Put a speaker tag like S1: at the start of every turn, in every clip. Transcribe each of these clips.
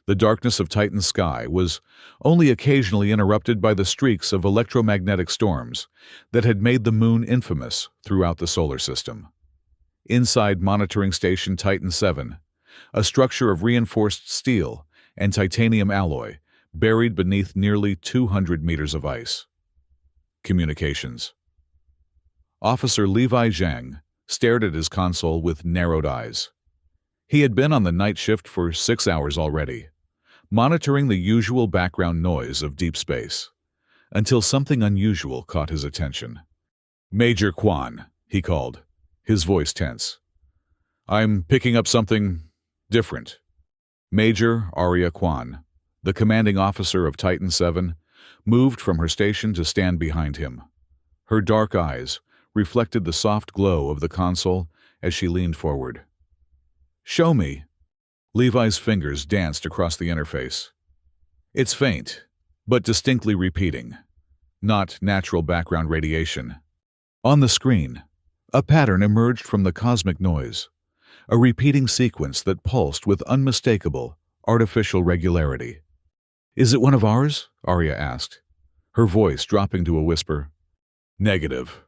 S1: The darkness of Titan's sky was only occasionally interrupted by the streaks of electromagnetic storms that had made the moon infamous throughout the solar system. Inside Monitoring Station Titan 7, a structure of reinforced steel and titanium alloy buried beneath nearly 200 meters of ice. Communications. Officer Levi Zhang stared at his console with narrowed eyes. He had been on the night shift for 6 hours already, monitoring the usual background noise of deep space, until something unusual caught his attention. "Major Quan," he called, his voice tense. "I'm picking up something different." Major Arya Quan, the commanding officer of Titan 7, moved from her station to stand behind him. Her dark eyes reflected the soft glow of the console as she leaned forward. "Show me." Levi's fingers danced across the interface. "It's faint, but distinctly repeating. Not natural background radiation." On the screen, a pattern emerged from the cosmic noise, a repeating sequence that pulsed with unmistakable, artificial regularity. "Is it one of ours?" Arya asked, her voice dropping to a whisper. "Negative.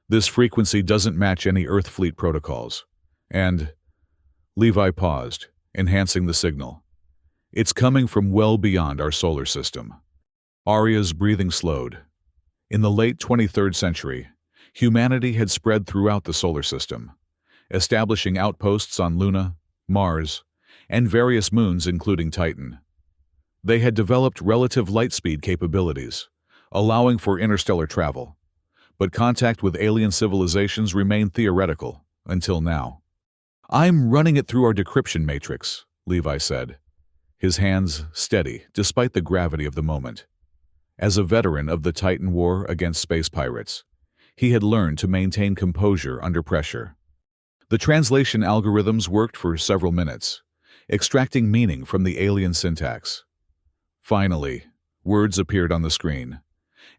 S1: This frequency doesn't match any Earth fleet protocols. And—" Levi paused, enhancing the signal. "It's coming from well beyond our solar system." Arya's breathing slowed. In the late 23rd century, humanity had spread throughout the solar system, establishing outposts on Luna, Mars, and various moons including Titan. They had developed relative light speed capabilities, allowing for interstellar travel, but contact with alien civilizations remained theoretical until now. "I'm running it through our decryption matrix," Levi said, his hands steady despite the gravity of the moment. As a veteran of the Titan War against space pirates, he had learned to maintain composure under pressure. The translation algorithms worked for several minutes, extracting meaning from the alien syntax. Finally, words appeared on the screen,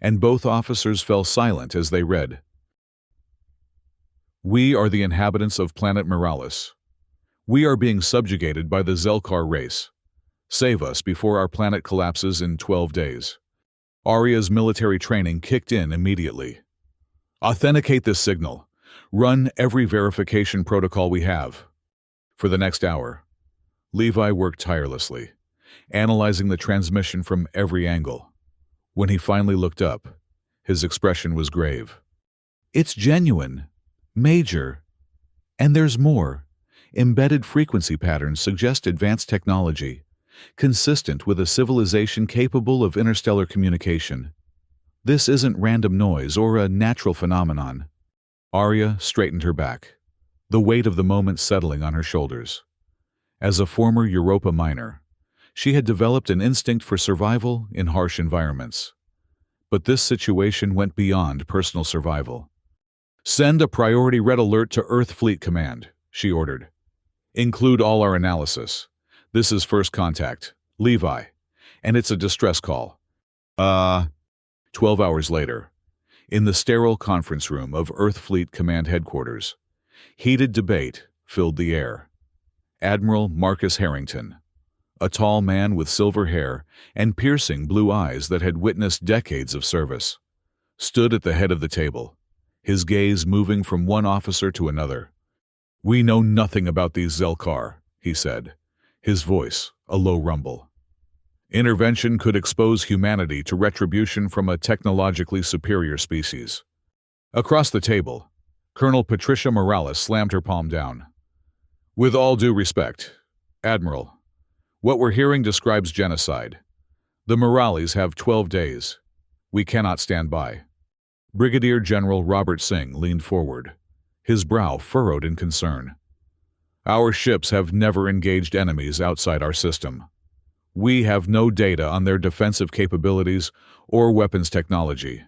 S1: and both officers fell silent as they read. "We are the inhabitants of planet Morales. We are being subjugated by the Zelkar race. Save us before our planet collapses in 12 days. Arya's military training kicked in immediately. "Authenticate this signal. Run every verification protocol we have." For the next hour, Levi worked tirelessly, analyzing the transmission from every angle. When he finally looked up, his expression was grave. "It's genuine. Major. And there's more. Embedded frequency patterns suggest advanced technology, consistent with a civilization capable of interstellar communication. This isn't random noise or a natural phenomenon." Arya straightened her back, the weight of the moment settling on her shoulders. As a former Europa miner, she had developed an instinct for survival in harsh environments. But this situation went beyond personal survival. "Send a priority red alert to Earth Fleet Command," she ordered. "Include all our analysis. This is first contact, Levi, and it's a distress call." 12 hours later, in the sterile conference room of Earth Fleet Command Headquarters, heated debate filled the air. Admiral Marcus Harrington, a tall man with silver hair and piercing blue eyes that had witnessed decades of service, stood at the head of the table, his gaze moving from one officer to another. "We know nothing about these Zelkar," he said, his voice a low rumble. "Intervention could expose humanity to retribution from a technologically superior species." Across the table, Colonel Patricia Morales slammed her palm down. "With all due respect, Admiral, what we're hearing describes genocide. The Morales have 12 days. We cannot stand by." Brigadier General Robert Singh leaned forward, his brow furrowed in concern. "Our ships have never engaged enemies outside our system. We have no data on their defensive capabilities or weapons technology."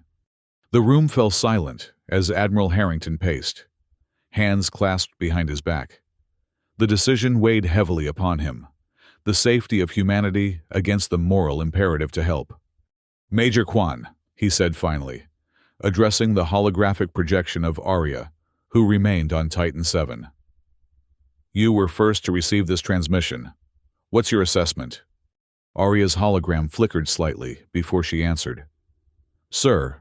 S1: The room fell silent as Admiral Harrington paced, hands clasped behind his back. The decision weighed heavily upon him, the safety of humanity against the moral imperative to help. "Major Quan," he said finally, addressing the holographic projection of Arya, who remained on Titan 7. "You were first to receive this transmission. What's your assessment?" Arya's hologram flickered slightly before she answered. Sir,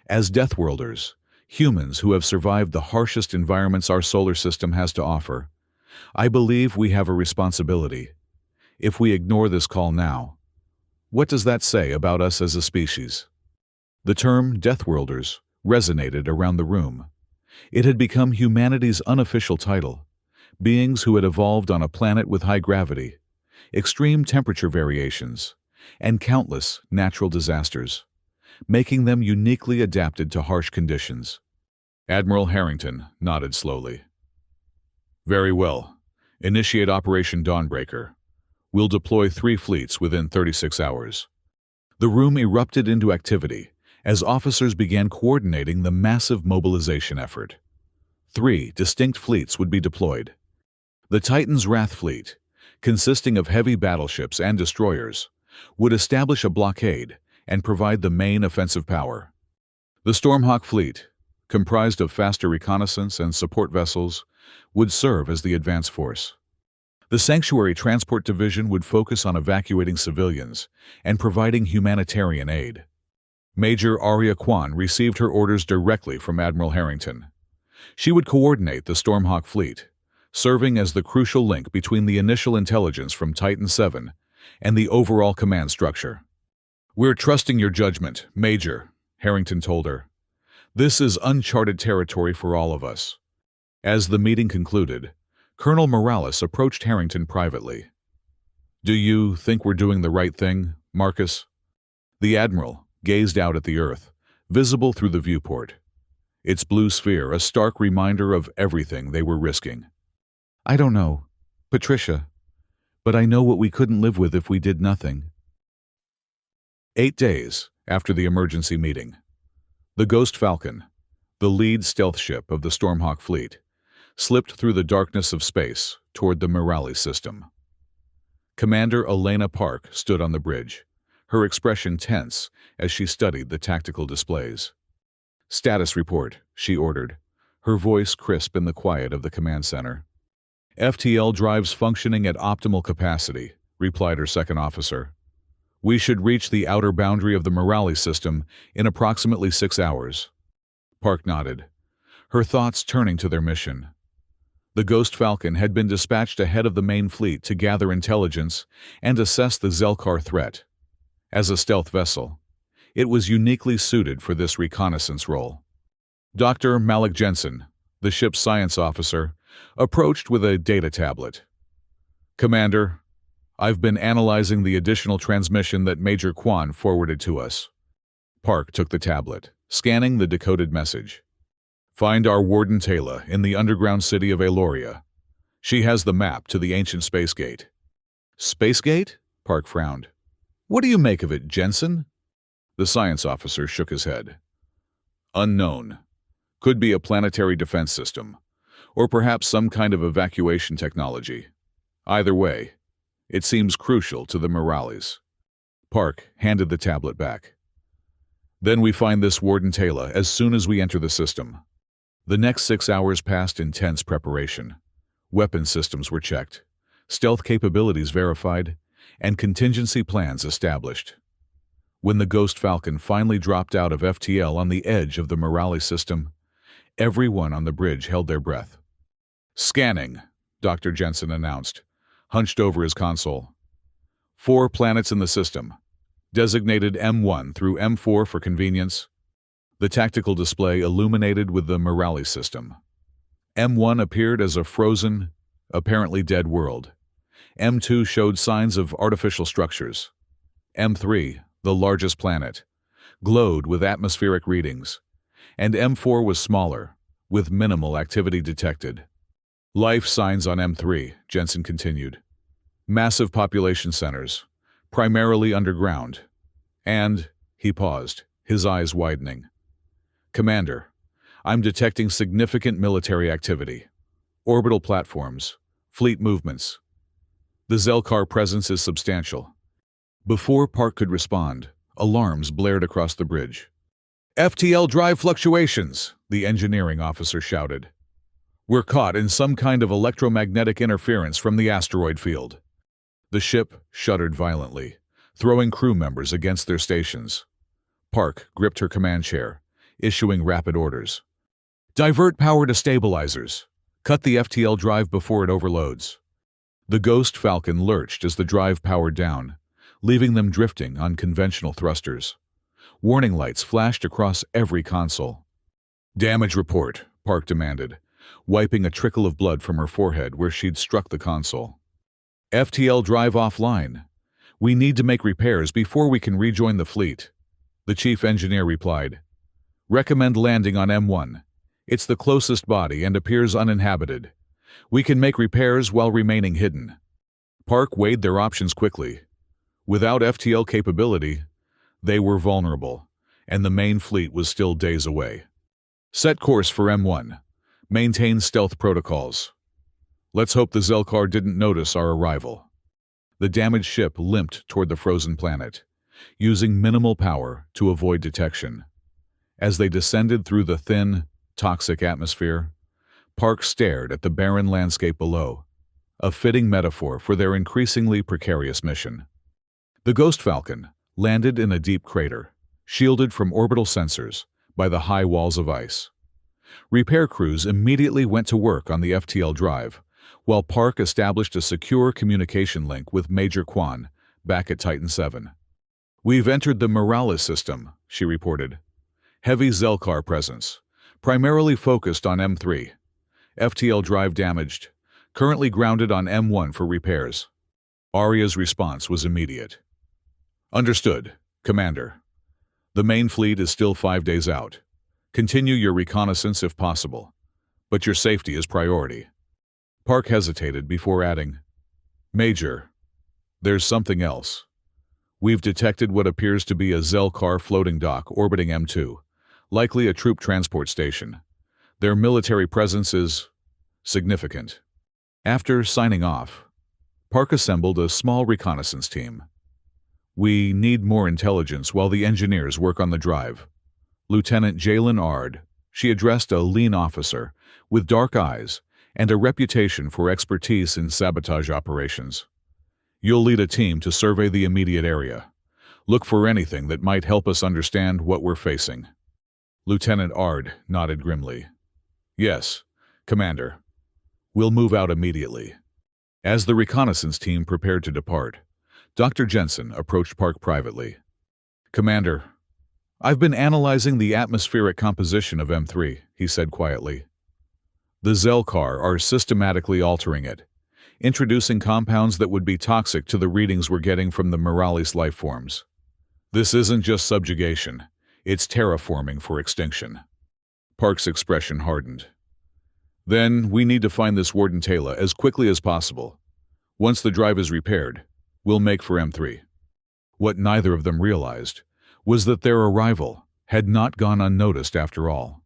S1: as Deathworlders, humans who have survived the harshest environments our solar system has to offer, I believe we have a responsibility. If we ignore this call now, what does that say about us as a species? The term Deathworlders resonated around the room. It had become humanity's unofficial title. Beings who had evolved on a planet with high gravity, extreme temperature variations, and countless natural disasters, making them uniquely adapted to harsh conditions. Admiral Harrington nodded slowly. Very well. Initiate Operation Dawnbreaker. We'll deploy 3 fleets within 36 hours. The room erupted into activity as officers began coordinating the massive mobilization effort. 3 distinct fleets would be deployed. The Titan's Wrath Fleet, consisting of heavy battleships and destroyers, would establish a blockade and provide the main offensive power. The Stormhawk Fleet, comprised of faster reconnaissance and support vessels, would serve as the advance force. The Sanctuary Transport Division would focus on evacuating civilians and providing humanitarian aid. Major Arya Kwan received her orders directly from Admiral Harrington. She would coordinate the Stormhawk Fleet, serving as the crucial link between the initial intelligence from Titan 7 and the overall command structure. We're trusting your judgment, Major, Harrington told her. This is uncharted territory for all of us. As the meeting concluded, Colonel Morales approached Harrington privately. Do you think we're doing the right thing, Marcus? The Admiral gazed out at the Earth, visible through the viewport. Its blue sphere a stark reminder of everything they were risking. I don't know, Patricia, but I know what we couldn't live with if we did nothing. 8 days after the emergency meeting, the Ghost Falcon, the lead stealth ship of the Stormhawk Fleet, slipped through the darkness of space toward the Mirali system. Commander Elena Park stood on the bridge, her expression tense as she studied the tactical displays. Status report, she ordered, her voice crisp in the quiet of the command center. FTL drives functioning at optimal capacity, replied her second officer. We should reach the outer boundary of the Mirali system in approximately 6 hours. Park nodded, her thoughts turning to their mission. The Ghost Falcon had been dispatched ahead of the main fleet to gather intelligence and assess the Zelkar threat. As a stealth vessel, it was uniquely suited for this reconnaissance role. Dr. Malik Jensen, the ship's science officer, approached with a data tablet. Commander, I've been analyzing the additional transmission that Major Kwan forwarded to us. Park took the tablet, scanning the decoded message. Find our Warden Tayla in the underground city of Aloria. She has the map to the ancient space gate. Space gate? Park frowned. What do you make of it, Jensen? The science officer shook his head. Unknown. Could be a planetary defense system, or perhaps some kind of evacuation technology. Either way, it seems crucial to the Miralis. Park handed the tablet back. Then we find this Warden Tayla as soon as we enter the system. The next 6 hours passed in tense preparation. Weapon systems were checked, stealth capabilities verified, and contingency plans established. When the Ghost Falcon finally dropped out of FTL on the edge of the Mirali system, everyone on the bridge held their breath. Scanning, Dr. Jensen announced, hunched over his console. 4 planets in the system, designated M1 through M4 for convenience. The tactical display illuminated with the Mirali system. M1 appeared as a frozen, apparently dead world. M2 showed signs of artificial structures. M3, the largest planet, glowed with atmospheric readings, and M4 was smaller, with minimal activity detected. Life signs on M3, Jensen continued. Massive population centers, primarily underground. And, he paused, his eyes widening. Commander, I'm detecting significant military activity. Orbital platforms, fleet movements. The Zelkar presence is substantial. Before Park could respond, alarms blared across the bridge. FTL drive fluctuations, the engineering officer shouted. We're caught in some kind of electromagnetic interference from the asteroid field. The ship shuddered violently, throwing crew members against their stations. Park gripped her command chair, issuing rapid orders. Divert power to stabilizers. Cut the FTL drive before it overloads. The Ghost Falcon lurched as the drive powered down, leaving them drifting on conventional thrusters. Warning lights flashed across every console. Damage report, Park demanded, wiping a trickle of blood from her forehead where she'd struck the console. FTL drive offline. We need to make repairs before we can rejoin the fleet, the chief engineer replied. Recommend landing on M1. It's the closest body and appears uninhabited. We can make repairs while remaining hidden. Park weighed their options quickly. Without FTL capability, they were vulnerable, and the main fleet was still days away. Set course for M1. Maintain stealth protocols. Let's hope the Zelkar didn't notice our arrival. The damaged ship limped toward the frozen planet, using minimal power to avoid detection. As they descended through the thin, toxic atmosphere, Park stared at the barren landscape below, a fitting metaphor for their increasingly precarious mission. The Ghost Falcon landed in a deep crater, shielded from orbital sensors by the high walls of ice. Repair crews immediately went to work on the FTL drive, while Park established a secure communication link with Major Kwan back at Titan 7. We've entered the Morales system, she reported. Heavy Zelkar presence, primarily focused on M3. FTL drive damaged, currently grounded on M1 for repairs. Arya's response was immediate. Understood, Commander. The main fleet is still 5 days out. Continue your reconnaissance if possible, but your safety is priority. Park hesitated before adding, Major, there's something else. We've detected what appears to be a Zelkar floating dock orbiting M2, likely a troop transport station. Their military presence is significant. After signing off, Park assembled a small reconnaissance team. We need more intelligence while the engineers work on the drive. Lieutenant Jalen Ard, she addressed a lean officer with dark eyes and a reputation for expertise in sabotage operations. You'll lead a team to survey the immediate area. Look for anything that might help us understand what we're facing. Lieutenant Ard nodded grimly. Yes, Commander. We'll move out immediately. As the reconnaissance team prepared to depart, Dr. Jensen approached Park privately. Commander, I've been analyzing the atmospheric composition of M3, he said quietly. The Zelkar are systematically altering it, introducing compounds that would be toxic to the readings we're getting from the Morales life forms. This isn't just subjugation, it's terraforming for extinction. Park's expression hardened. Then we need to find this Warden Taylor as quickly as possible. Once the drive is repaired, we'll make for M3. What neither of them realized was that their arrival had not gone unnoticed after all.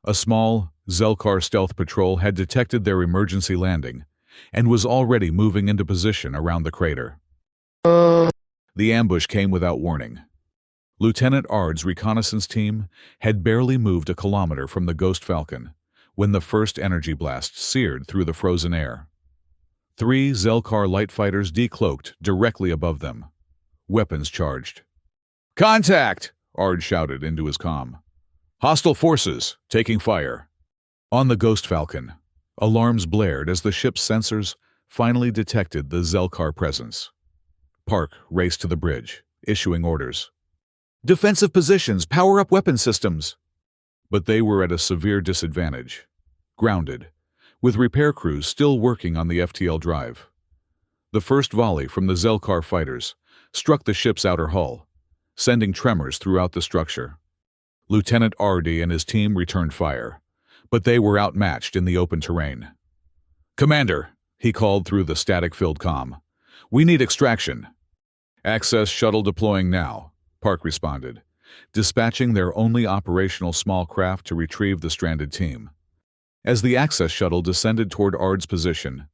S1: A small Zelkar stealth patrol had detected their emergency landing and was already moving into position around the crater. The ambush came without warning. Lieutenant Ard's reconnaissance team had barely moved a kilometer from the Ghost Falcon when the first energy blast seared through the frozen air. 3 Zelkar light fighters decloaked directly above them, weapons charged. Contact! Ard shouted into his comm. Hostile forces, taking fire. On the Ghost Falcon, alarms blared as the ship's sensors finally detected the Zelkar presence. Park raced to the bridge, issuing orders. Defensive positions, power up weapon systems. But they were at a severe disadvantage, grounded, with repair crews still working on the FTL drive. The first volley from the Zelkar fighters struck the ship's outer hull, sending tremors throughout the structure. Lieutenant Ardy and his team returned fire, but they were outmatched in the open terrain. Commander, he called through the static-filled comm. We need extraction. Access shuttle deploying now, Park responded, dispatching their only operational small craft to retrieve the stranded team. As the access shuttle descended toward Ard's position,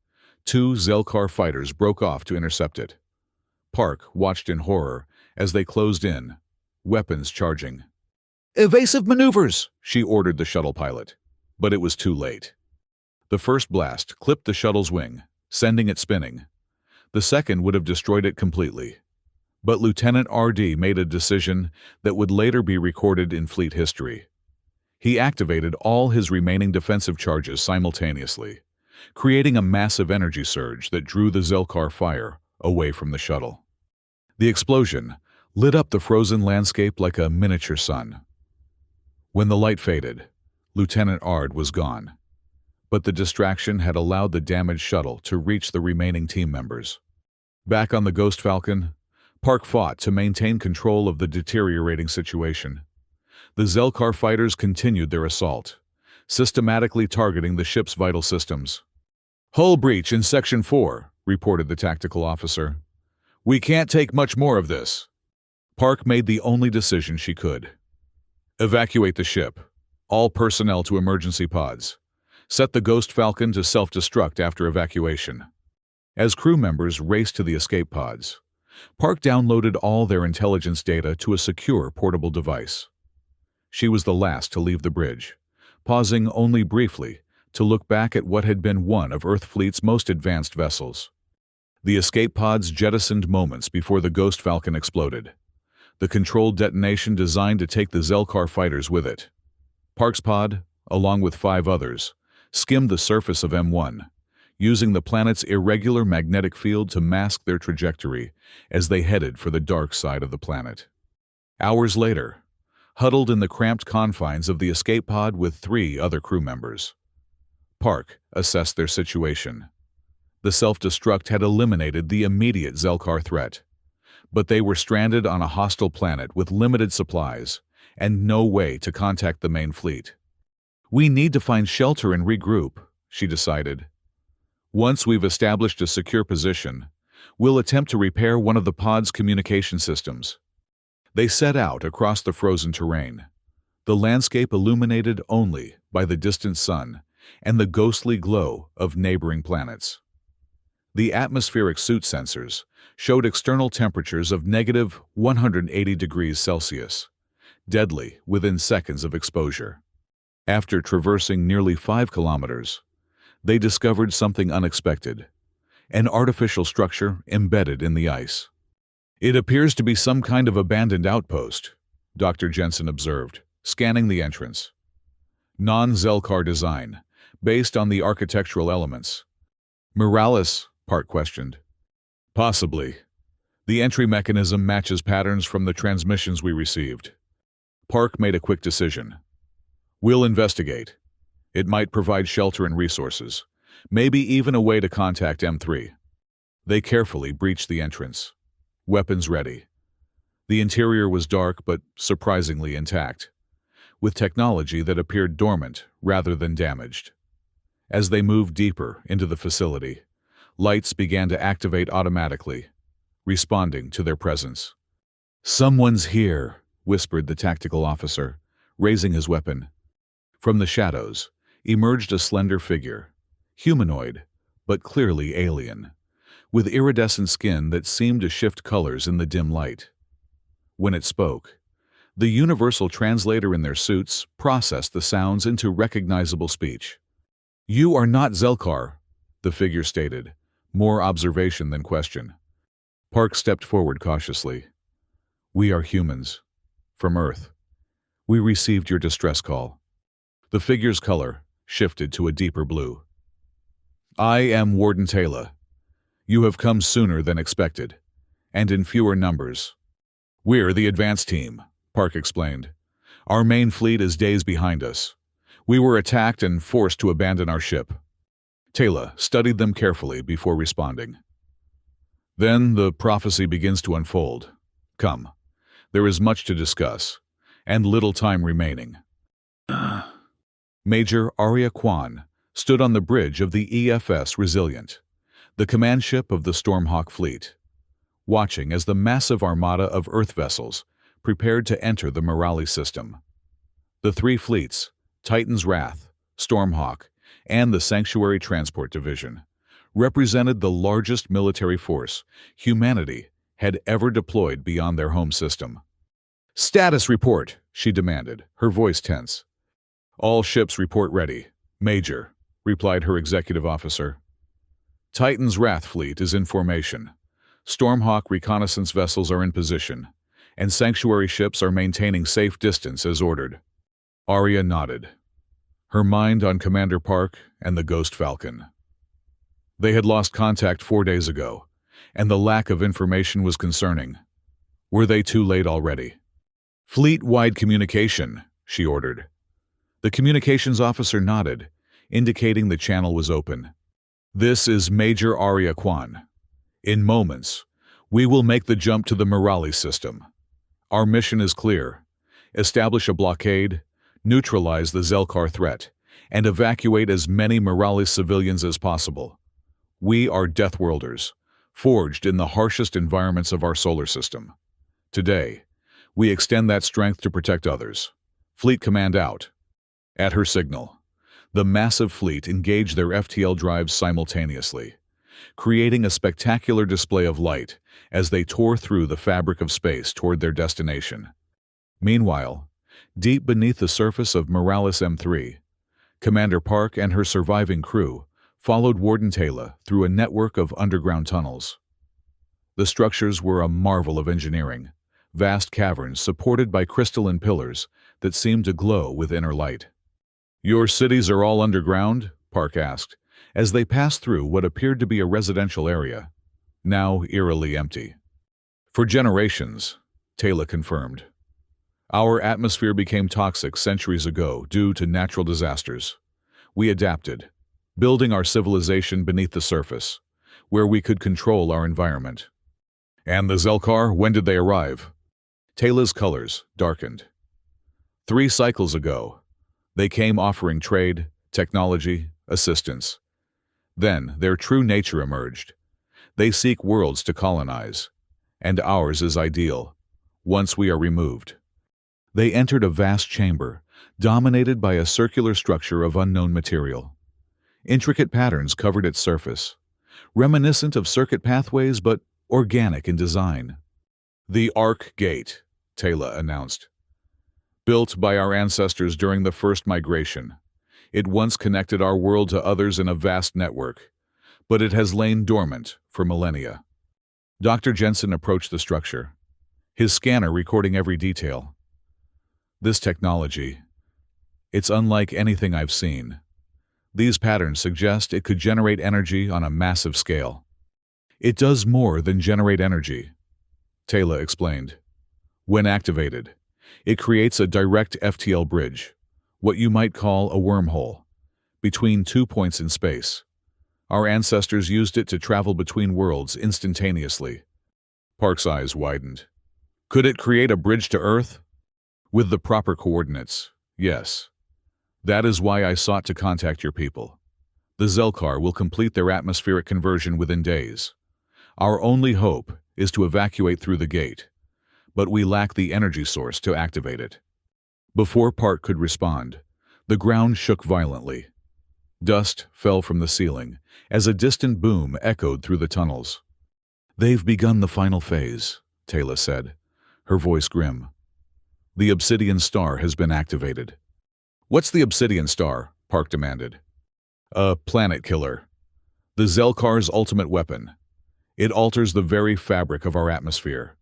S1: 2 Zelkar fighters broke off to intercept it. Park watched in horror as they closed in, weapons charging. Evasive maneuvers, she ordered the shuttle pilot, but it was too late. The first blast clipped the shuttle's wing, sending it spinning. The second would have destroyed it completely. But Lieutenant R.D. made a decision that would later be recorded in fleet history. He activated all his remaining defensive charges simultaneously, creating a massive energy surge that drew the Zelkar fire away from the shuttle. The explosion lit up the frozen landscape like a miniature sun. When the light faded, Lieutenant Ard was gone, but the distraction had allowed the damaged shuttle to reach the remaining team members. Back on the Ghost Falcon, Park fought to maintain control of the deteriorating situation. The Zelkar fighters continued their assault, systematically targeting the ship's vital systems. "Hull breach in Section 4, reported the tactical officer. "We can't take much more of this." Park made the only decision she could. "Evacuate the ship. All personnel to emergency pods. Set the Ghost Falcon to self-destruct after evacuation." As crew members raced to the escape pods, Park downloaded all their intelligence data to a secure portable device. She was the last to leave the bridge, pausing only briefly to look back at what had been one of Earthfleet's most advanced vessels. The escape pods jettisoned moments before the Ghost Falcon exploded, the controlled detonation designed to take the Zelkar fighters with it. Park's pod, along with 5 others, skimmed the surface of M1, using the planet's irregular magnetic field to mask their trajectory as they headed for the dark side of the planet. Hours later, huddled in the cramped confines of the escape pod with 3 other crew members, Park assessed their situation. The self-destruct had eliminated the immediate Zelkar threat, but they were stranded on a hostile planet with limited supplies and no way to contact the main fleet. "We need to find shelter and regroup," she decided. "Once we've established a secure position, we'll attempt to repair one of the pod's communication systems." They set out across the frozen terrain, the landscape illuminated only by the distant sun and the ghostly glow of neighboring planets. The atmospheric suit sensors showed external temperatures of negative 180 degrees Celsius, deadly within seconds of exposure. After traversing nearly 5 kilometers, they discovered something unexpected, an artificial structure embedded in the ice. "It appears to be some kind of abandoned outpost," Dr. Jensen observed, scanning the entrance. "Non-Zelkar design, based on the architectural elements." "Morales?" Park questioned. "Possibly. The entry mechanism matches patterns from the transmissions we received." Park made a quick decision. "We'll investigate. It might provide shelter and resources, maybe even a way to contact M3. They carefully breached the entrance, weapons ready. The interior was dark but surprisingly intact, with technology that appeared dormant rather than damaged. As they moved deeper into the facility, lights began to activate automatically, responding to their presence. "Someone's here," whispered the tactical officer, raising his weapon. From the shadows emerged a slender figure, humanoid, but clearly alien, with iridescent skin that seemed to shift colors in the dim light. When it spoke, the universal translator in their suits processed the sounds into recognizable speech. "You are not Zelkar," the figure stated, more observation than question. Park stepped forward cautiously. "We are humans. From Earth. We received your distress call." The figure's color shifted to a deeper blue. "I am Warden Taylor. You have come sooner than expected, and in fewer numbers." "We're the advance team," Park explained. "Our main fleet is days behind us. We were attacked and forced to abandon our ship." Taylor studied them carefully before responding. "Then the prophecy begins to unfold. Come, there is much to discuss, and little time remaining." Major Arya Kwan stood on the bridge of the EFS Resilient, the command ship of the Stormhawk fleet, watching as the massive armada of Earth vessels prepared to enter the Morales system. The 3 fleets, Titan's Wrath, Stormhawk, and the Sanctuary Transport Division, represented the largest military force humanity had ever deployed beyond their home system. "Status report," she demanded, her voice tense. "All ships report ready, Major," replied her executive officer. "Titan's Wrath fleet is in formation. Stormhawk reconnaissance vessels are in position, and sanctuary ships are maintaining safe distance as ordered. Arya nodded, her mind on Commander Park and the Ghost Falcon. They had lost contact 4 days ago, and the lack of information was concerning. Were they too late already? Fleet-wide communication, she ordered. The communications officer nodded, indicating the channel was open. This is Major Arya Kwan. In moments, we will make the jump to the Morales system. Our mission is clear. Establish a blockade, neutralize the Zelkar threat, and evacuate as many Morales civilians as possible. We are Deathworlders, forged in the harshest environments of our solar system. Today, we extend that strength to protect others. Fleet Command out. At her signal, the massive fleet engaged their FTL drives simultaneously, creating a spectacular display of light as they tore through the fabric of space toward their destination. Meanwhile, deep beneath the surface of Morales M3, Commander Park and her surviving crew followed Warden Taylor through a network of underground tunnels. The structures were a marvel of engineering, vast caverns supported by crystalline pillars that seemed to glow with inner light. "Your cities are all underground?" Park asked, as they passed through what appeared to be a residential area, now eerily empty. "For generations," Taylor confirmed. "Our atmosphere became toxic centuries ago due to natural disasters. We adapted, building our civilization beneath the surface, where we could control our environment." "And the Zelkar, when did they arrive?" Taylor's colors darkened. 3 cycles ago, they came offering trade, technology, assistance. Then their true nature emerged. They seek worlds to colonize, and ours is ideal, once we are removed. They entered a vast chamber, dominated by a circular structure of unknown material. Intricate patterns covered its surface, reminiscent of circuit pathways but organic in design. "The Ark Gate," Taylor announced. "Built by our ancestors during the first migration. It once connected our world to others in a vast network, but it has lain dormant for millennia." Dr. Jensen approached the structure, his scanner recording every detail. "This technology, it's unlike anything I've seen. These patterns suggest it could generate energy on a massive scale." "It does more than generate energy," Taylor explained. "When activated, it creates a direct FTL bridge, what you might call a wormhole, between 2 points in space. Our ancestors used it to travel between worlds instantaneously." Park's eyes widened. "Could it create a bridge to Earth?" "With the proper coordinates, yes. That is why I sought to contact your people. The Zelkar will complete their atmospheric conversion within days. Our only hope is to evacuate through the gate, but we lack the energy source to activate it." Before Park could respond, the ground shook violently. Dust fell from the ceiling as a distant boom echoed through the tunnels. "They've begun the final phase," Taylor said, her voice grim. "The Obsidian Star has been activated." "What's the Obsidian Star?" Park demanded. "A planet killer. The Zelkar's ultimate weapon. It alters the very fabric of our atmosphere,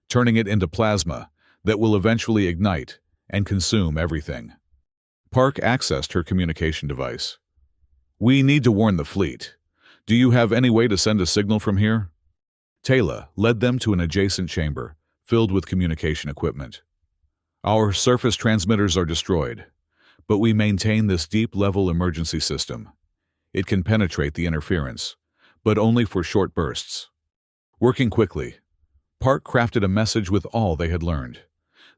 S1: turning it into plasma that will eventually ignite and consume everything." Park accessed her communication device. "We need to warn the fleet. Do you have any way to send a signal from here?" Taylor led them to an adjacent chamber, filled with communication equipment. "Our surface transmitters are destroyed, but we maintain this deep-level emergency system. It can penetrate the interference, but only for short bursts." Working quickly, Park crafted a message with all they had learned: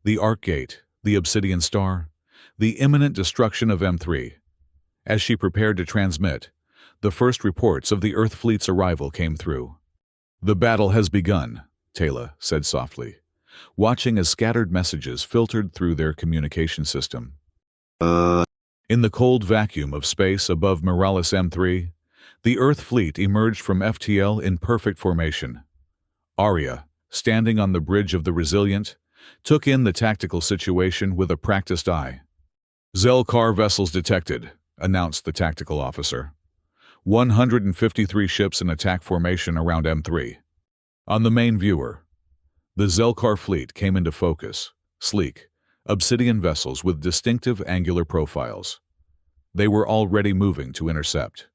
S1: the Ark Gate, the Obsidian Star, the imminent destruction of M3. As she prepared to transmit, the first reports of the Earth fleet's arrival came through. "The battle has begun," Taylor said softly, watching as scattered messages filtered through their communication system. In the cold vacuum of space above Morales M3, the Earth fleet emerged from FTL in perfect formation. Arya, standing on the bridge of the Resilient, took in the tactical situation with a practiced eye. "Zelkar vessels detected," announced the tactical officer. 153 ships in attack formation around M3. On the main viewer, the Zelkar fleet came into focus, sleek, obsidian vessels with distinctive angular profiles. They were already moving to intercept.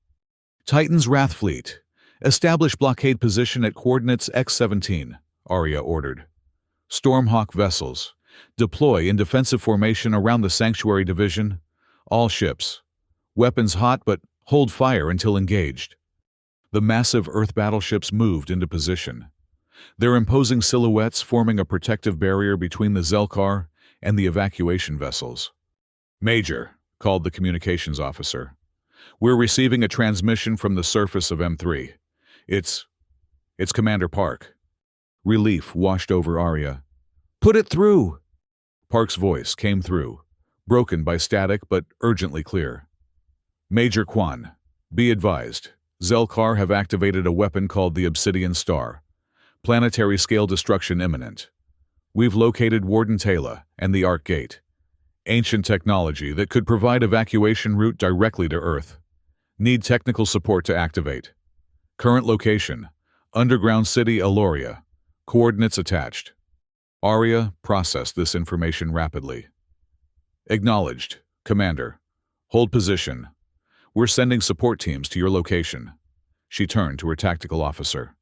S1: Titan's Wrath fleet, establish blockade position at coordinates X-17, Arya ordered. Stormhawk vessels, deploy in defensive formation around the Sanctuary Division. All ships, weapons hot but hold fire until engaged. The massive Earth battleships moved into position, their imposing silhouettes forming a protective barrier between the Zelkar and the evacuation vessels. "Major," called the communications officer. "We're receiving a transmission from the surface of M3. It's Commander Park." Relief washed over Arya. "Put it through!" Park's voice came through, broken by static but urgently clear. "Major Quan, be advised. Zelkar have activated a weapon called the Obsidian Star. Planetary-scale destruction imminent. We've located Warden Tayla and the Arc Gate. Ancient technology that could provide evacuation route directly to Earth. Need technical support to activate. Current location, underground city Eloria. Coordinates attached." Arya processed this information rapidly. "Acknowledged, Commander. Hold position. We're sending support teams to your location." She turned to her tactical officer.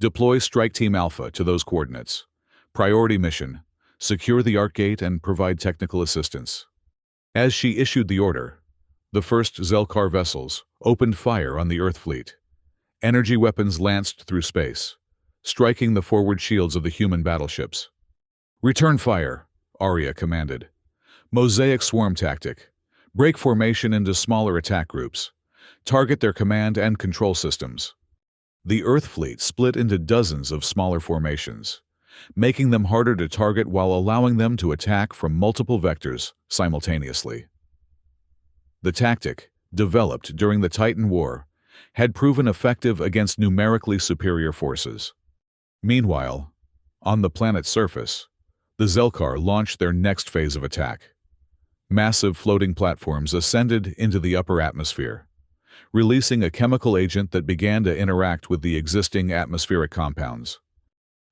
S1: "Deploy Strike Team Alpha to those coordinates. Priority mission, secure the Arc Gate and provide technical assistance." As she issued the order, the first Zelkar vessels opened fire on the Earth fleet. Energy weapons lanced through space, striking the forward shields of the human battleships. "Return fire," Arya commanded. "Mosaic swarm tactic. Break formation into smaller attack groups. Target their command and control systems." The Earth fleet split into dozens of smaller formations, making them harder to target while allowing them to attack from multiple vectors simultaneously. The tactic, developed during the Titan War, had proven effective against numerically superior forces. Meanwhile, on the planet's surface, the Zelkar launched their next phase of attack. Massive floating platforms ascended into the upper atmosphere, releasing a chemical agent that began to interact with the existing atmospheric compounds.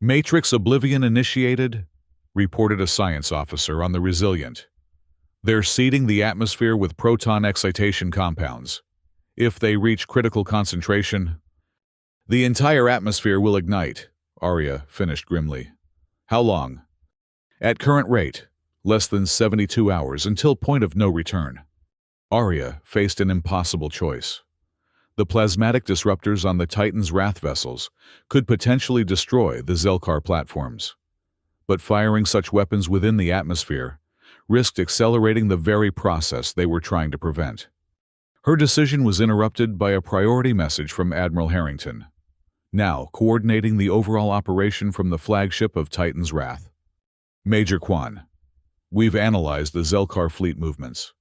S1: "Matrix Oblivion initiated," reported a science officer on the Resilient. "They're seeding the atmosphere with proton excitation compounds. If they reach critical concentration, the entire atmosphere will ignite," Arya finished grimly. "How long?" "At current rate, less than 72 hours until point of no return." Arya faced an impossible choice. The plasmatic disruptors on the Titan's Wrath vessels could potentially destroy the Zelkar platforms. But firing such weapons within the atmosphere risked accelerating the very process they were trying to prevent. Her decision was interrupted by a priority message from Admiral Harrington, now coordinating the overall operation from the flagship of Titan's Wrath. "Major Quan, we've analyzed the Zelkar fleet movements.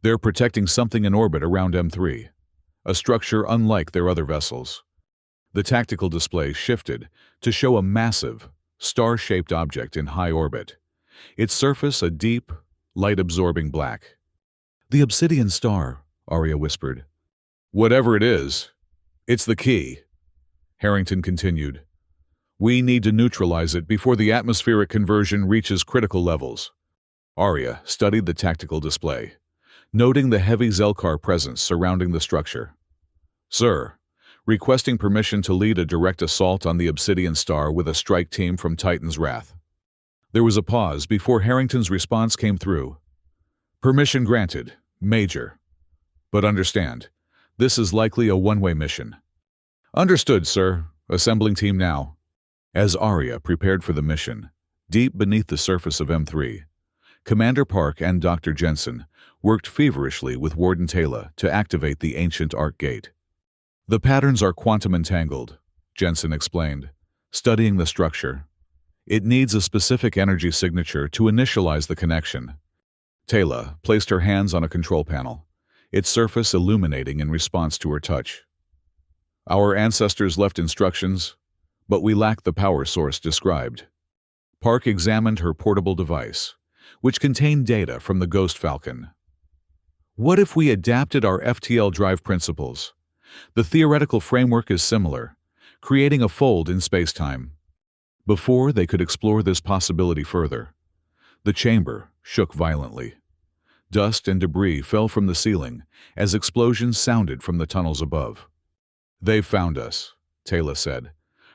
S1: They're protecting something in orbit around M3, a structure unlike their other vessels." The tactical display shifted to show a massive, star-shaped object in high orbit, its surface a deep, light-absorbing black. "The Obsidian Star," Arya whispered. "Whatever it is, it's the key," Harrington continued. "We need to neutralize it before the atmospheric conversion reaches critical levels." Arya studied the tactical display, noting the heavy Zelkar presence surrounding the structure. "Sir, requesting permission to lead a direct assault on the Obsidian Star with a strike team from Titan's Wrath." There was a pause before Harrington's response came through. "Permission granted, Major. But understand, this is likely a one-way mission." "Understood, sir. Assembling team now." As Arya prepared for the mission, deep beneath the surface of M3, Commander Park and Dr. Jensen worked feverishly with Warden Tayla to activate the ancient Arc Gate. "The patterns are quantum entangled," Jensen explained, studying the structure. "It needs a specific energy signature to initialize the connection." Tayla placed her hands on a control panel, its surface illuminating in response to her touch. "Our ancestors left instructions, but we lack the power source described." Park examined her portable device, which contained data from the Ghost Falcon. "What if we adapted our FTL drive principles? The theoretical framework is similar. creating a fold in space-time. Before they could explore this possibility further, the chamber shook violently. Dust and debris fell from the ceiling as explosions sounded from the tunnels above. "They've found us," Taylor said,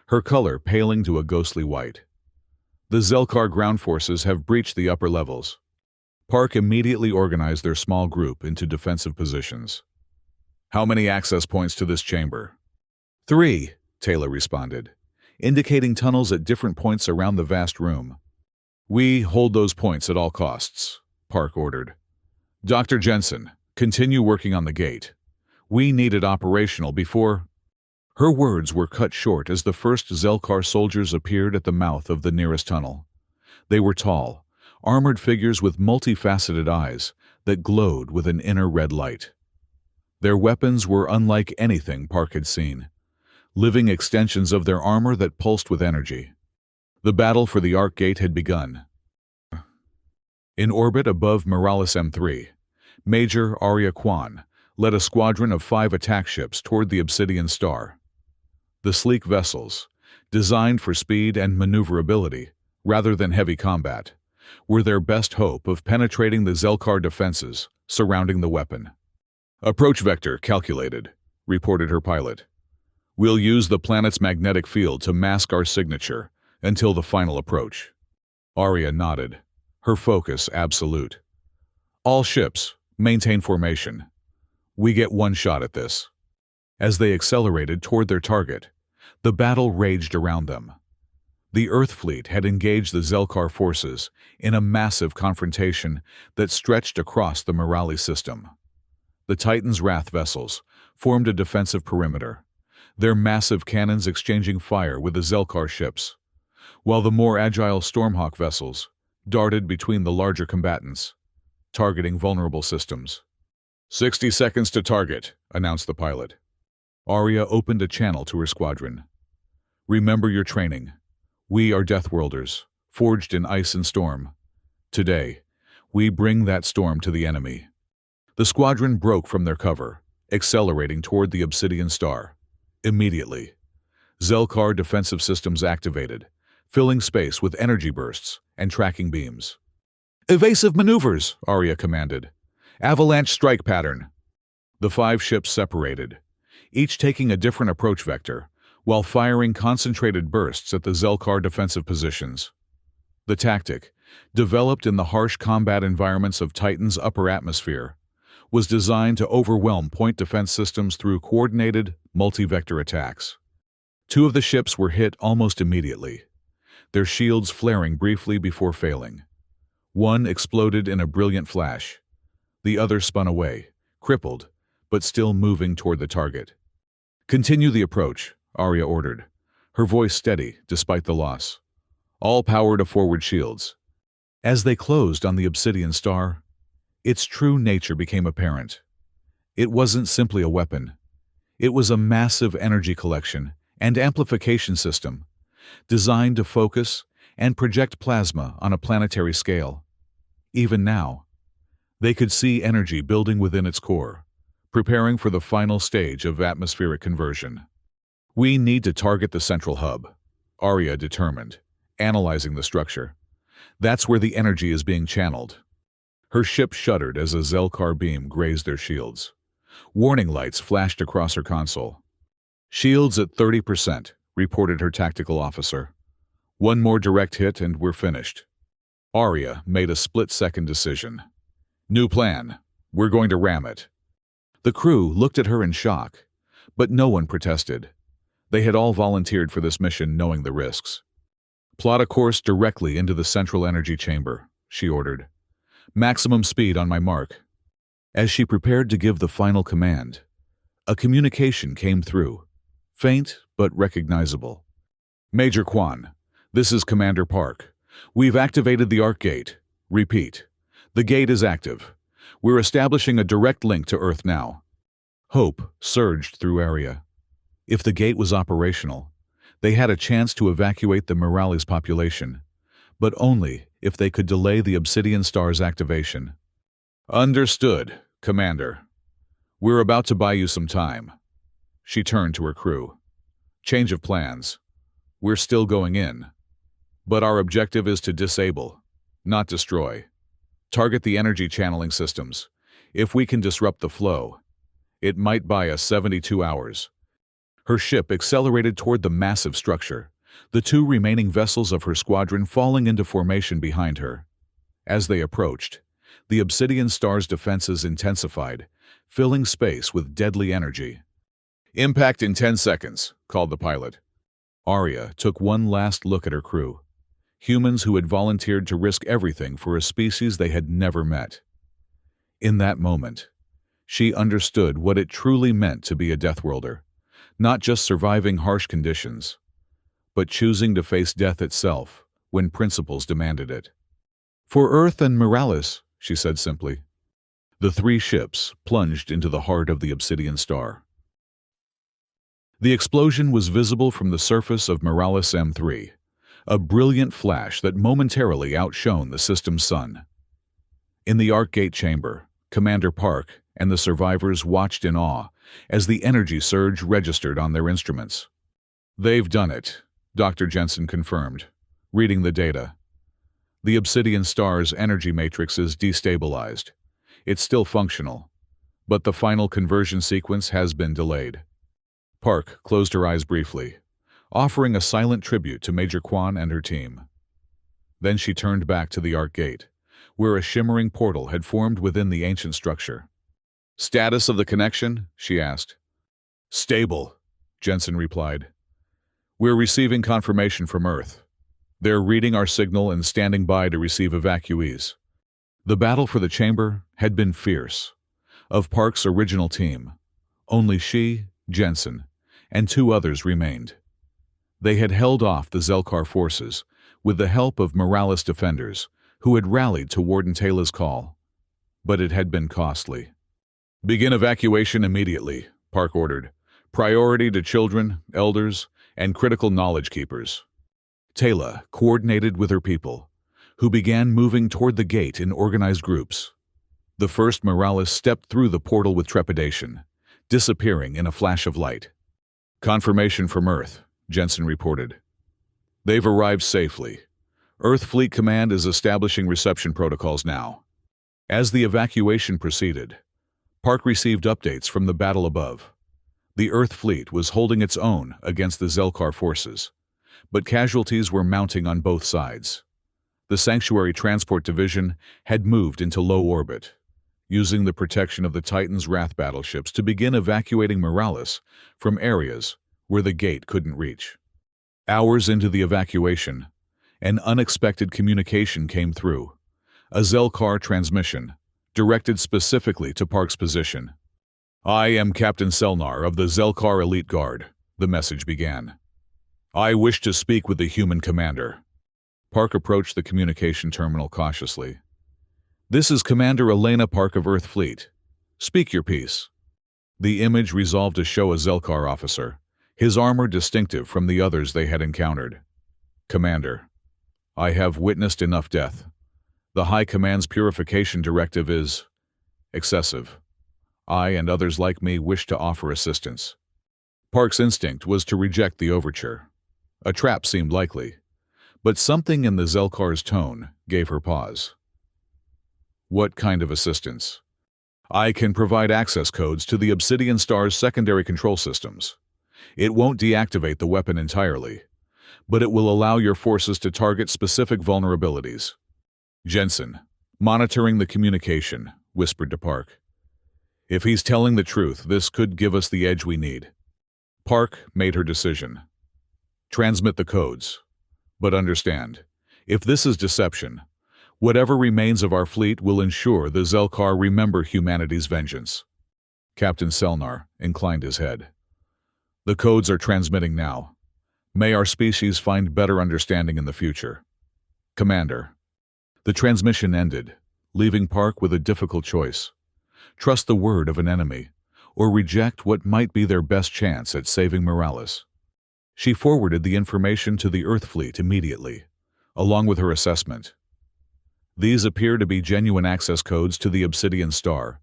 S1: her color paling to a ghostly white. "The Zelkar ground forces have breached the upper levels." Park immediately organized their small group into defensive positions. "How many access points to this chamber?" "3," Taylor responded, indicating tunnels at different points around the vast room. "We hold those points at all costs," Park ordered. "Dr. Jensen, continue working on the gate. We need it operational before—" Her words were cut short as the first Zelkar soldiers appeared at the mouth of the nearest tunnel. They were tall, armored figures with multifaceted eyes that glowed with an inner red light. Their weapons were unlike anything Park had seen, living extensions of their armor that pulsed with energy. The battle for the Arc Gate had begun. In orbit above Morales M3, Major Arya Kwan led a squadron of 5 attack ships toward the Obsidian Star. The sleek vessels, designed for speed and maneuverability rather than heavy combat, were their best hope of penetrating the Zelkar defenses surrounding the weapon. "Approach vector calculated," reported her pilot. "We'll use the planet's magnetic field to mask our signature until the final approach." Arya nodded, her focus absolute. "All ships, maintain formation. We get one shot at this." As they accelerated toward their target, the battle raged around them. The Earth fleet had engaged the Zelkar forces in a massive confrontation that stretched across the Morales system. The Titan's Wrath vessels formed a defensive perimeter, their massive cannons exchanging fire with the Zelkar ships, while the more agile Stormhawk vessels darted between the larger combatants, targeting vulnerable systems. 60 seconds to target," announced the pilot. Arya opened a channel to her squadron. "Remember your training. We are Deathworlders, forged in ice and storm. Today, we bring that storm to the enemy." The squadron broke from their cover, accelerating toward the Obsidian Star. Immediately, Zelkar defensive systems activated, filling space with energy bursts and tracking beams. "Evasive maneuvers," Arya commanded. "Avalanche strike pattern." The 5 ships separated, each taking a different approach vector, while firing concentrated bursts at the Zelkar defensive positions. The tactic, developed in the harsh combat environments of Titan's upper atmosphere, was designed to overwhelm point defense systems through coordinated, multi-vector attacks. 2 of the ships were hit almost immediately, their shields flaring briefly before failing. One exploded in a brilliant flash. The other spun away, crippled, but still moving toward the target. "Continue the approach," Arya ordered, her voice steady despite the loss. "All power to forward shields." As they closed on the Obsidian Star, its true nature became apparent. It wasn't simply a weapon. It was a massive energy collection and amplification system, designed to focus and project plasma on a planetary scale. Even now, they could see energy building within its core, preparing for the final stage of atmospheric conversion. "We need to target the central hub," Arya determined, analyzing the structure. "That's where the energy is being channeled." Her ship shuddered as a Zelkar beam grazed their shields. Warning lights flashed across her console. "Shields at 30%, reported her tactical officer. "One more direct hit and we're finished." Arya made a split-second decision. "New plan. We're going to ram it." The crew looked at her in shock, but no one protested. They had all volunteered for this mission knowing the risks. "Plot a course directly into the central energy chamber," she ordered. "Maximum speed on my mark." As she prepared to give the final command, a communication came through, faint but recognizable. "Major Kwan, this is Commander Park. We've activated the Arc Gate. Repeat. The gate is active. We're establishing a direct link to Earth now." Hope surged through Arya. If the gate was operational, they had a chance to evacuate the Morales population, but only if they could delay the Obsidian Star's activation. "Understood, Commander. We're about to buy you some time." She turned to her crew. Change of plans. We're still going in. But our objective is to disable, not destroy. Target the energy channeling systems. If we can disrupt the flow, it might buy us 72 hours. Her ship accelerated toward the massive structure, the two remaining vessels of her squadron falling into formation behind her. As they approached, the Obsidian Star's defenses intensified, filling space with deadly energy. "Impact in 10 seconds, called the pilot. Arya took one last look at her crew, humans who had volunteered to risk everything for a species they had never met. In that moment, she understood what it truly meant to be a Deathworlder, not just surviving harsh conditions, but choosing to face death itself when principles demanded it. "For Earth and Morales," she said simply. The three ships plunged into the heart of the Obsidian Star. The explosion was visible from the surface of Morales M3, a brilliant flash that momentarily outshone the system's sun. In the Arc Gate chamber, Commander Park and the survivors watched in awe as the energy surge registered on their instruments. "They've done it," Dr. Jensen confirmed, reading the data. "The Obsidian Star's energy matrix is destabilized. It's still functional, but the final conversion sequence has been delayed." Park closed her eyes briefly, offering a silent tribute to Major Kwan and her team. Then she turned back to the Arc Gate, where a shimmering portal had formed within the ancient structure. "Status of the connection?" she asked. "Stable," Jensen replied. "We're receiving confirmation from Earth. They're reading our signal and standing by to receive evacuees." The battle for the chamber had been fierce. Of Park's original team, only she, Jensen, and two others remained. They had held off the Zelkar forces with the help of Morales defenders who had rallied to Warden Taylor's call. But it had been costly. "Begin evacuation immediately," Park ordered. "Priority to children, elders, and critical knowledge keepers." Taylor coordinated with her people, who began moving toward the gate in organized groups. The first Morales stepped through the portal with trepidation, disappearing in a flash of light. "Confirmation from Earth," Jensen reported. "They've arrived safely. Earth Fleet Command is establishing reception protocols now." As the evacuation proceeded, Park received updates from the battle above. The Earth Fleet was holding its own against the Zelkar forces, but casualties were mounting on both sides. The Sanctuary Transport Division had moved into low orbit, using the protection of the Titan's Wrath battleships to begin evacuating Morales from areas where the gate couldn't reach. Hours into the evacuation, an unexpected communication came through, a Zelkar transmission, directed specifically to Park's position. "I am Captain Selnar of the Zelkar Elite Guard," the message began. "I wish to speak with the human commander." Park approached the communication terminal cautiously. "This is Commander Elena Park of Earth Fleet. Speak your piece." The image resolved to show a Zelkar officer, his armor distinctive from the others they had encountered. "Commander, I have witnessed enough death. The High Command's purification directive is excessive. I and others like me wish to offer assistance." Park's instinct was to reject the overture. A trap seemed likely, but something in the Zelkar's tone gave her pause. "What kind of assistance?" "I can provide access codes to the Obsidian Star's secondary control systems. It won't deactivate the weapon entirely, but it will allow your forces to target specific vulnerabilities." Jensen, monitoring the communication, whispered to Park. "If he's telling the truth, this could give us the edge we need." Park made her decision. "Transmit the codes. But understand, if this is deception, whatever remains of our fleet will ensure the Zelkar remember humanity's vengeance." Captain Selnar inclined his head. "The codes are transmitting now. May our species find better understanding in the future." "Commander." The transmission ended, leaving Park with a difficult choice. Trust the word of an enemy, or reject what might be their best chance at saving Morales. She forwarded the information to the Earth Fleet immediately, along with her assessment. "These appear to be genuine access codes to the Obsidian Star.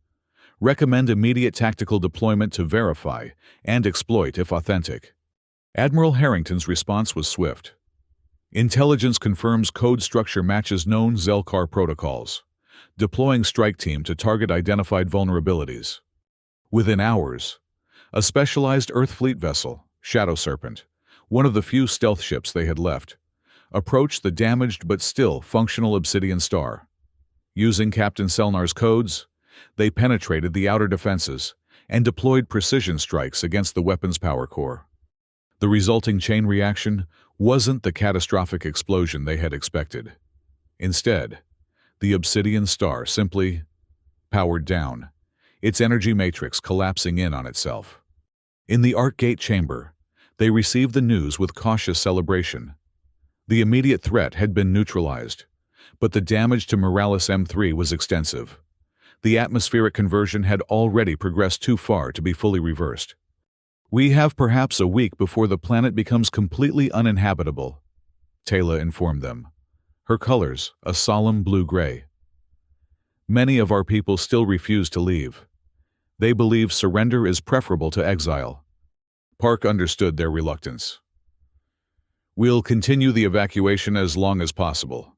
S1: Recommend immediate tactical deployment to verify and exploit if authentic." Admiral Harrington's response was swift. Intelligence confirms code structure matches known Zelkar protocols, deploying strike team to target identified vulnerabilities. Within hours, a specialized Earth fleet vessel, Shadow Serpent, one of the few stealth ships they had left, approached the damaged but still functional Obsidian Star. Using Captain Selnar's codes, they penetrated the outer defenses and deployed precision strikes against the weapon's power core. The resulting chain reaction wasn't the catastrophic explosion they had expected. Instead, the Obsidian Star simply powered down, its energy matrix collapsing in on itself. In the Arc Gate chamber, they received the news with cautious celebration. The immediate threat had been neutralized, but the damage to Morales M3 was extensive. The atmospheric conversion had already progressed too far to be fully reversed. "We have perhaps a week before the planet becomes completely uninhabitable," Taylor informed them. Her colors, a solemn blue-gray. "Many of our people still refuse to leave. They believe surrender is preferable to exile." Park understood their reluctance. "We'll continue the evacuation as long as possible,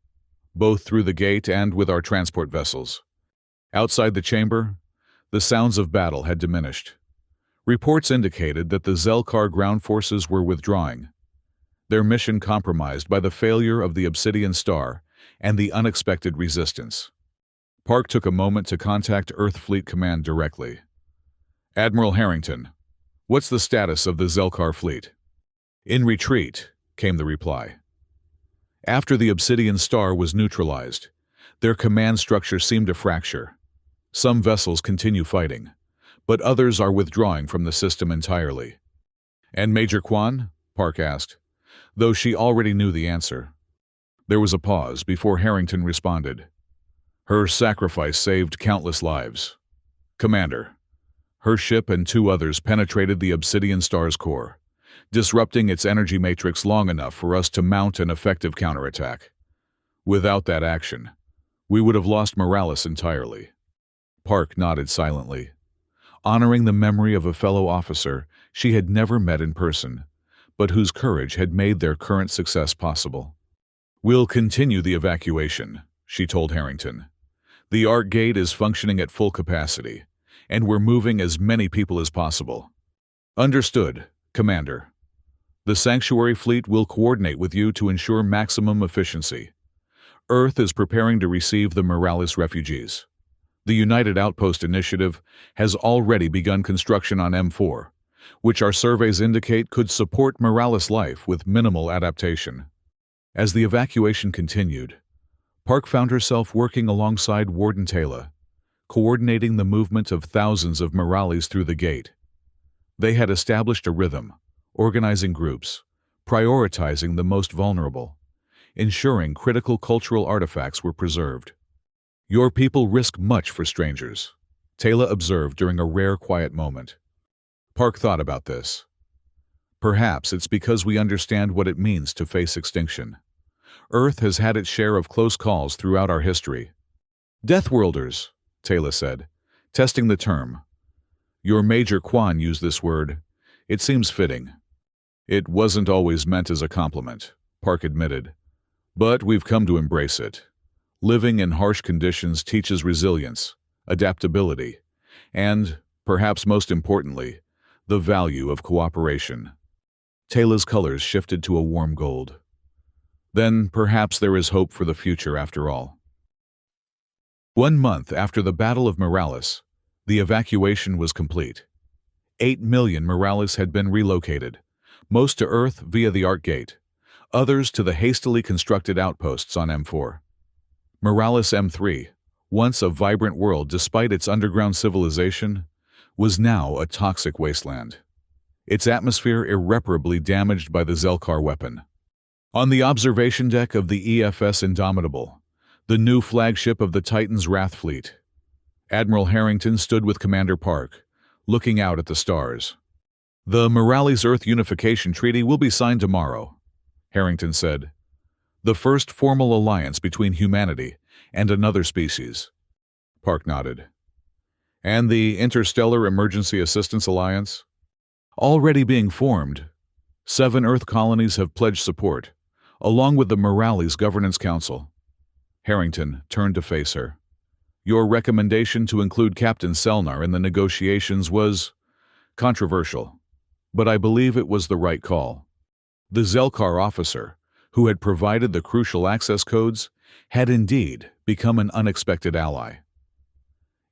S1: both through the gate and with our transport vessels." Outside the chamber, the sounds of battle had diminished. Reports indicated that the Zelkar ground forces were withdrawing, their mission compromised by the failure of the Obsidian Star and the unexpected resistance. Park took a moment to contact Earth Fleet Command directly. "Admiral Harrington, what's the status of the Zelkar fleet?" "In retreat," came the reply. After the Obsidian Star was neutralized, their command structure seemed to fracture. Some vessels continue fighting, but others are withdrawing from the system entirely. "And Major Kwan?" Park asked, though she already knew the answer. There was a pause before Harrington responded. "Her sacrifice saved countless lives. Commander, her ship and 2 others penetrated the Obsidian Star's core, disrupting its energy matrix long enough for us to mount an effective counterattack. Without that action, we would have lost Morales entirely." Park nodded silently, honoring the memory of a fellow officer she had never met in person, but whose courage had made their current success possible. "We'll continue the evacuation," she told Harrington. "The Arc Gate is functioning at full capacity, and we're moving as many people as possible." "Understood, Commander. The Sanctuary Fleet will coordinate with you to ensure maximum efficiency. Earth is preparing to receive the Morales refugees. The United Outpost Initiative has already begun construction on M4, which our surveys indicate could support Morales life with minimal adaptation." As the evacuation continued, Park found herself working alongside Warden Taylor, coordinating the movement of thousands of Morales through the gate. They had established a rhythm, organizing groups, prioritizing the most vulnerable, ensuring critical cultural artifacts were preserved. "Your people risk much for strangers," Taylor observed during a rare quiet moment. Park thought about this. Perhaps it's because we understand what it means to face extinction. Earth has had its share of close calls throughout our history. "Deathworlders," Taylor said, testing the term. "Your Major Kwan used this word. It seems fitting." "It wasn't always meant as a compliment," Park admitted, "but we've come to embrace it. Living in harsh conditions teaches resilience, adaptability, and, perhaps most importantly, the value of cooperation." Taylor's colors shifted to a warm gold. "Then perhaps there is hope for the future after all." 1 month after the Battle of Morales, the evacuation was complete. 8 million Morales had been relocated, most to Earth via the Arc Gate, others to the hastily constructed outposts on M4. Morales M3, once a vibrant world despite its underground civilization, was now a toxic wasteland, its atmosphere irreparably damaged by the Zelkar weapon. On the observation deck of the EFS Indomitable, the new flagship of the Titan's Wrath fleet, Admiral Harrington stood with Commander Park, looking out at the stars. "The Morales Earth Unification Treaty will be signed tomorrow," Harrington said. "The first formal alliance between humanity and another species." Park nodded. "And the Interstellar Emergency Assistance Alliance?" "Already being formed," 7 Earth colonies have pledged support, along with the Morales Governance Council. Harrington turned to face her. Your recommendation to include Captain Selnar in the negotiations was controversial, but I believe it was the right call. The Zelkar officer, who had provided the crucial access codes, had indeed become an unexpected ally.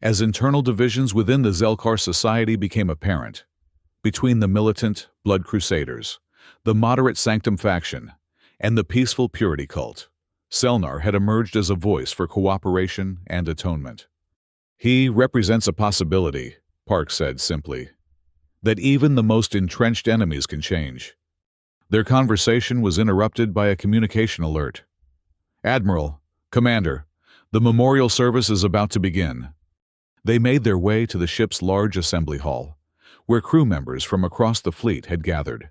S1: As internal divisions within the Zelkar society became apparent, between the militant Blood Crusaders, the moderate Sanctum faction, and the peaceful Purity cult, Selnar had emerged as a voice for cooperation and atonement. He represents a possibility, Park said simply, that even the most entrenched enemies can change. Their conversation was interrupted by a communication alert. Admiral, Commander, the memorial service is about to begin. They made their way to the ship's large assembly hall, where crew members from across the fleet had gathered.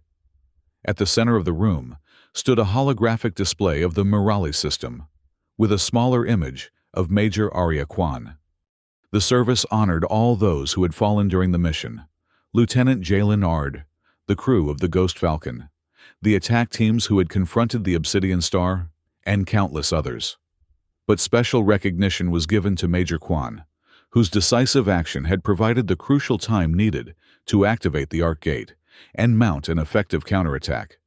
S1: At the center of the room stood a holographic display of the Morales system, with a smaller image of Major Arya Kwan. The service honored all those who had fallen during the mission: Lieutenant Jalen Ard, the crew of the Ghost Falcon, the attack teams who had confronted the Obsidian Star, and countless others. But special recognition was given to Major Kwan, whose decisive action had provided the crucial time needed to activate the Arc Gate and mount an effective counterattack.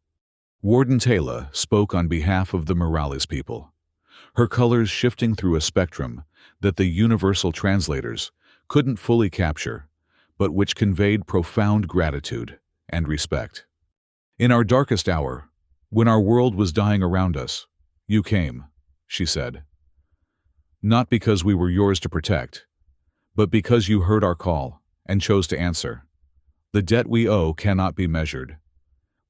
S1: Warden Taylor spoke on behalf of the Morales people, her colors shifting through a spectrum that the universal translators couldn't fully capture, but which conveyed profound gratitude and respect. In our darkest hour, when our world was dying around us, you came, she said. Not because we were yours to protect, but because you heard our call and chose to answer. The debt we owe cannot be measured,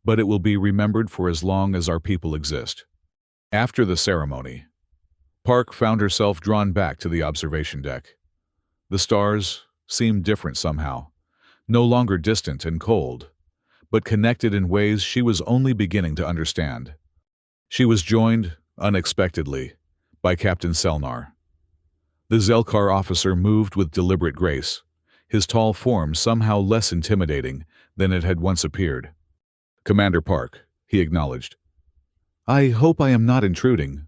S1: but it will be remembered for as long as our people exist. After the ceremony, Park found herself drawn back to the observation deck. The stars seemed different somehow, no longer distant and cold, but connected in ways she was only beginning to understand. She was joined, unexpectedly, by Captain Selnar. The Zelkar officer moved with deliberate grace, his tall form somehow less intimidating than it had once appeared. Commander Park, he acknowledged. I hope I am not intruding.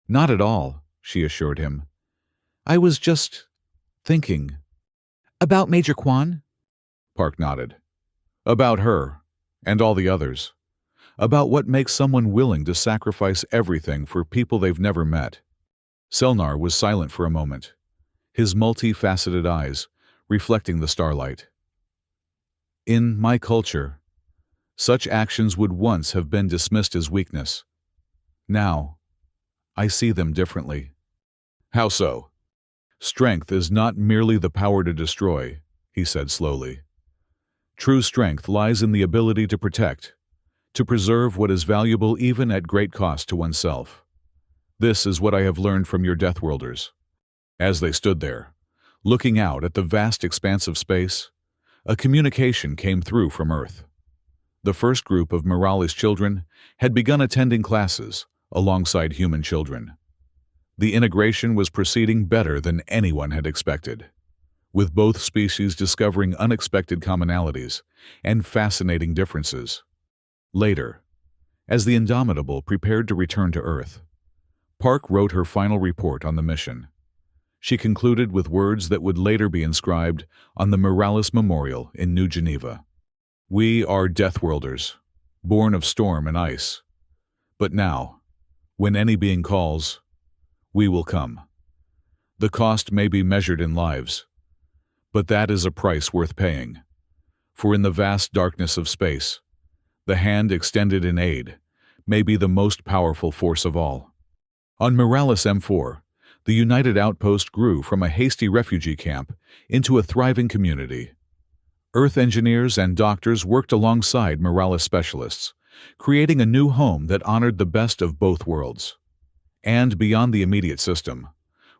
S1: Not at all, she assured him. I was just thinking. About Major Kwan? Park nodded. About her, and all the others. About what makes someone willing to sacrifice everything for people they've never met. Selnar was silent for a moment, his multifaceted eyes reflecting the starlight. In my culture, such actions would once have been dismissed as weakness. Now, I see them differently. How so? Strength is not merely the power to destroy, he said slowly. True strength lies in the ability to protect, to preserve what is valuable even at great cost to oneself. This is what I have learned from your Deathworlders. As they stood there, looking out at the vast expanse of space, a communication came through from Earth. The first group of Morales children had begun attending classes alongside human children. The integration was proceeding better than anyone had expected, with both species discovering unexpected commonalities and fascinating differences. Later, as the Indomitable prepared to return to Earth, Park wrote her final report on the mission. She concluded with words that would later be inscribed on the Morales Memorial in New Geneva. We are Deathworlders, born of storm and ice. But now, when any being calls, we will come. The cost may be measured in lives, but that is a price worth paying. For in the vast darkness of space, the hand extended in aid may be the most powerful force of all. On Morales M4, the United Outpost grew from a hasty refugee camp into a thriving community. Earth engineers and doctors worked alongside Morales specialists, creating a new home that honored the best of both worlds. And beyond the immediate system,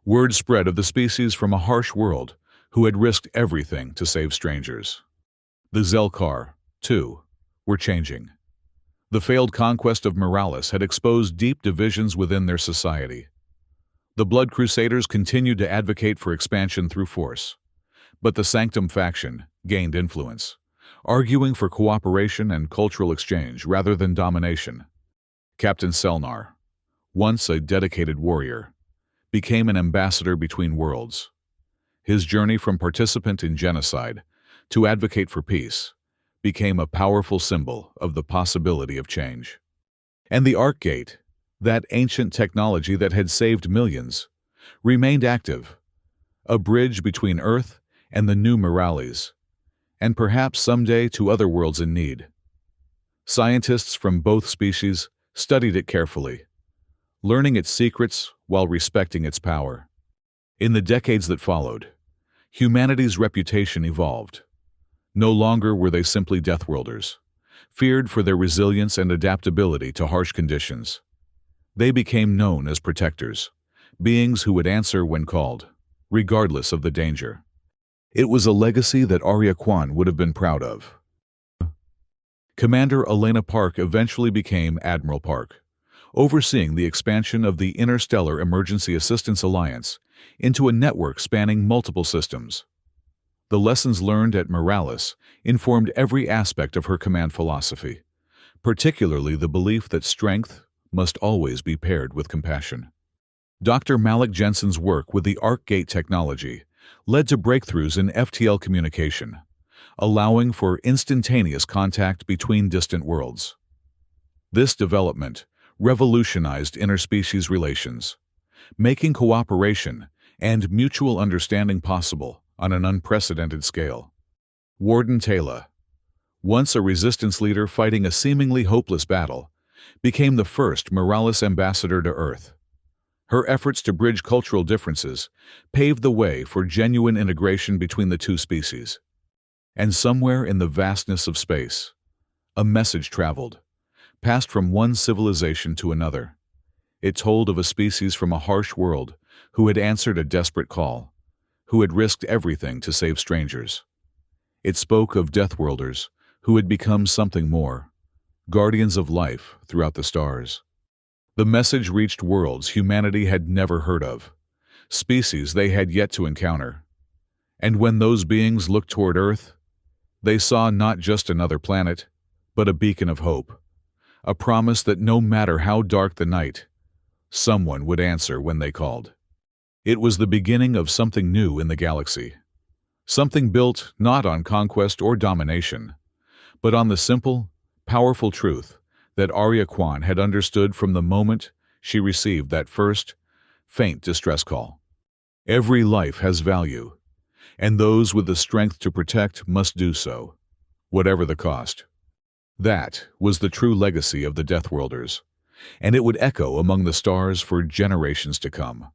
S1: word spread of the species from a harsh world who had risked everything to save strangers. The Zelkar, too, were changing. The failed conquest of Morales had exposed deep divisions within their society. The Blood Crusaders continued to advocate for expansion through force, but the Sanctum faction gained influence, arguing for cooperation and cultural exchange rather than domination. Captain Selnar, once a dedicated warrior, became an ambassador between worlds. His journey from participant in genocide to advocate for peace became a powerful symbol of the possibility of change. And the Arc Gate, that ancient technology that had saved millions, remained active, a bridge between Earth and the new Morales, and perhaps someday to other worlds in need. Scientists from both species studied it carefully, learning its secrets while respecting its power. In the decades that followed, humanity's reputation evolved. No longer were they simply Deathworlders, feared for their resilience and adaptability to harsh conditions. They became known as protectors, beings who would answer when called, regardless of the danger. It was a legacy that Arya Kwan would have been proud of. Commander Elena Park eventually became Admiral Park, overseeing the expansion of the Interstellar Emergency Assistance Alliance into a network spanning multiple systems. The lessons learned at Morales informed every aspect of her command philosophy, particularly the belief that strength must always be paired with compassion. Dr. Malik Jensen's work with the Arc Gate technology led to breakthroughs in FTL communication, allowing for instantaneous contact between distant worlds. This development revolutionized interspecies relations, making cooperation and mutual understanding possible on an unprecedented scale. Warden Taylor, once a resistance leader fighting a seemingly hopeless battle, became the first Morales ambassador to Earth. Her efforts to bridge cultural differences paved the way for genuine integration between the two species. And somewhere in the vastness of space, a message traveled, passed from one civilization to another. It told of a species from a harsh world who had answered a desperate call, who had risked everything to save strangers. It spoke of Deathworlders who had become something more, guardians of life throughout the stars. The message reached worlds humanity had never heard of, species they had yet to encounter. And when those beings looked toward Earth, they saw not just another planet, but a beacon of hope, a promise that no matter how dark the night, someone would answer when they called. It was the beginning of something new in the galaxy, something built not on conquest or domination, but on the simple, powerful truth that Arya Kwan had understood from the moment she received that first, faint distress call. Every life has value, and those with the strength to protect must do so, whatever the cost. That was the true legacy of the Deathworlders, and it would echo among the stars for generations to come.